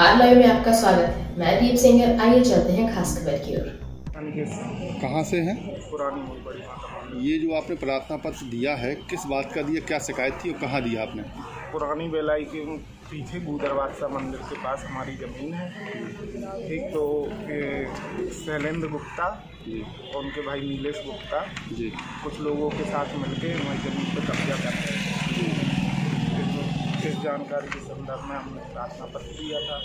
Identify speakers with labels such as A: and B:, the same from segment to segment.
A: बात लाइव में आपका स्वागत है। मैं दीप सिंगर। आइए चलते हैं खास खबर की ओर।
B: कहाँ से हैं?
C: पुरानी बड़ी माता।
B: ये जो आपने प्रार्थना पत्र दिया है, किस बात का दिया, क्या शिकायत थी और कहाँ दिया आपने?
C: पुरानी बेलाई के पीछे गुदरवासा मंदिर के पास हमारी ज़मीन है। एक तो शैलेंद्र गुप्ता और उनके भाई नीलेश गुप्ता
B: जी
C: कुछ लोगों के साथ मिलकर हमारी ज़मीन पर कब्जा कर रहे हैं। इस जानकारी के संदर्भ में हमने प्रार्थना पत्र दिया था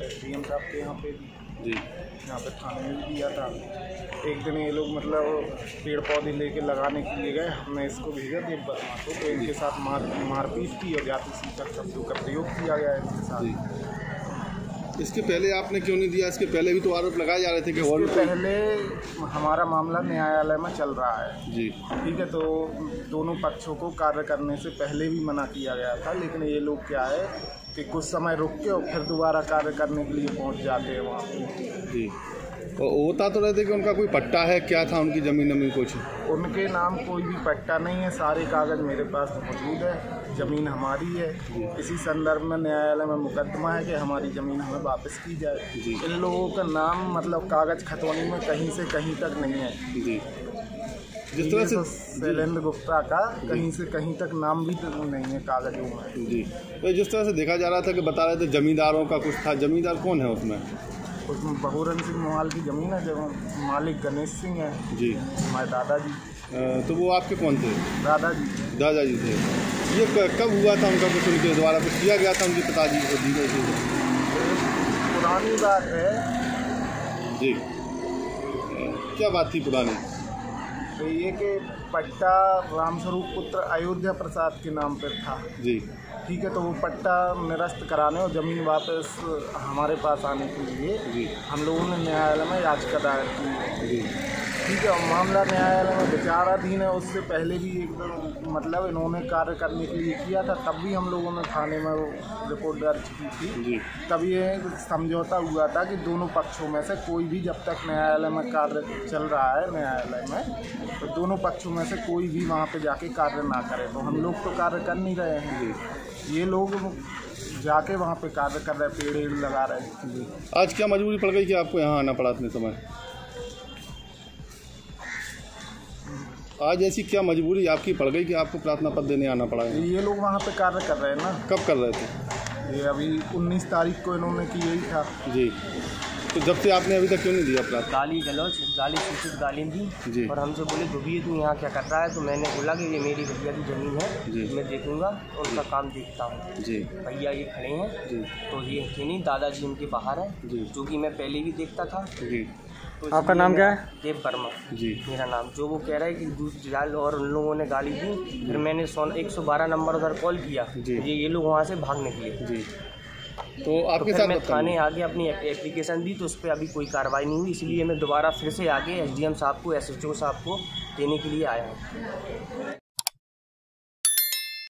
C: SDM साहब के यहाँ पे भी, यहाँ पे थाने में दिया था। एक दिन ये लोग मतलब पेड़ पौधे लेके लगाने के लिए गए, हमने इसको भेजा थे बदमाशों को, इनके साथ मारपीट की और जाति सूचक शब्दों का प्रयोग किया गया इनके साथ।
B: इसके पहले आपने क्यों नहीं दिया? इसके पहले भी तो आरोप लगाए जा रहे थे कि
C: इसके पहले हमारा मामला न्यायालय में चल रहा है
B: जी,
C: ठीक है। तो दोनों पक्षों को कार्य करने से पहले भी मना किया गया था, लेकिन ये लोग क्या है कि कुछ समय रुक के और फिर दोबारा कार्य करने के लिए पहुंच जाते हैं वहाँ पे जी।
B: और होता तो रहते कि उनका कोई पट्टा है, क्या था उनकी ज़मीन नमीन कुछ?
C: उनके नाम कोई भी पट्टा नहीं है, सारे कागज़ मेरे पास मौजूद है, ज़मीन हमारी है। इसी संदर्भ में न्यायालय में मुकदमा है कि हमारी ज़मीन हमें वापस की जाए। इन लोगों का नाम मतलब कागज़ खतौनी में कहीं से कहीं तक नहीं है
B: जी। जिस तरह से
C: शैलेंद्र गुप्ता का कहीं से कहीं तक नाम भी तो नहीं है कागजों में
B: जी। तो जिस तरह से देखा जा रहा था कि बता रहे थे जमींदारों का कुछ था, जमींदार कौन है उसमें?
C: उसमें बहुरन सिंह मोहाल की ज़मीन है, जब मालिक गणेश सिंह है
B: जी,
C: हमारे दादाजी।
B: तो वो आपके कौन थे? दादाजी थे। ये कब हुआ था उनका कुछ, उनके द्वारा कुछ किया गया था उनके पिताजी को दी गई थी?
C: पुरानी बात है
B: जी। क्या बात थी पुरानी?
C: तो ये कि पट्टा रामस्वरूप पुत्र अयोध्या प्रसाद के नाम पर था
B: जी,
C: ठीक है। तो वो पट्टा निरस्त कराने और ज़मीन वापस हमारे पास आने के लिए हम लोगों ने न्यायालय में याचिका दायर की
B: जी,
C: ठीक है। और मामला न्यायालय में विचाराधीन है। उससे पहले भी एकदम मतलब इन्होंने कार्य करने के लिए किया था, तब भी हम लोगों ने थाने में रिपोर्ट दर्ज की थी
B: जी।
C: तब ये समझौता हुआ था कि दोनों पक्षों में से कोई भी, जब तक न्यायालय में कार्य चल रहा है न्यायालय में, तो दोनों पक्षों में से कोई भी वहाँ पे जाके कार्य ना करे। तो हम लोग तो कार्य कर नहीं रहे हैं, ये लोग जाके वहाँ पे कार्य कर रहे, पेड़ लगा रहे हैं।
B: आज क्या मजबूरी पड़ गई कि आपको यहाँ आना पड़ा इतने समय? आज ऐसी क्या मजबूरी आपकी पड़ गई कि आपको प्रार्थना पत्र देने आना पड़ा है?
C: ये लोग वहाँ पे कार्य कर रहे हैं ना।
B: कब कर रहे थे?
C: ये अभी 19 तारीख को इन्होंने की, यही था
B: जी। तो जब से आपने अभी तक क्यों नहीं दिया प्रार्थना?
D: गाली गलौज, गाली सूचित गाली दी
B: जी।
D: और हमसे बोले धोबी तू यहाँ क्या कर रहा है? तो मैंने बोला कि ये मेरी भैया की ज़मीन है
B: जी,
D: मैं देखूंगा उनका काम देखता हूँ
B: जी।
D: भैया ये खड़े हैं
B: जी,
D: तो ये थे नहीं, दादाजी उनके बाहर है
B: जी,
D: जो कि मैं पहले भी देखता था
B: जी।
D: तो
E: आपका नाम क्या है?
D: देव वर्मा
B: जी।
D: मेरा नाम। जो वो कह रहा है कि दूसरी जाल और उन लोगों ने गाली दी, फिर मैंने 112 नंबर उधर कॉल किया
B: जी।
D: ये लोग वहाँ से भाग निकले
B: जी। तो आपके
D: फिर
B: साथ
D: मैं थाने आगे अपनी एप्लीकेशन दी तो उस पर अभी कोई कार्रवाई नहीं हुई, इसलिए मैं दोबारा फिर से आके SDM साहब को SHO साहब को देने के लिए आया हूँ।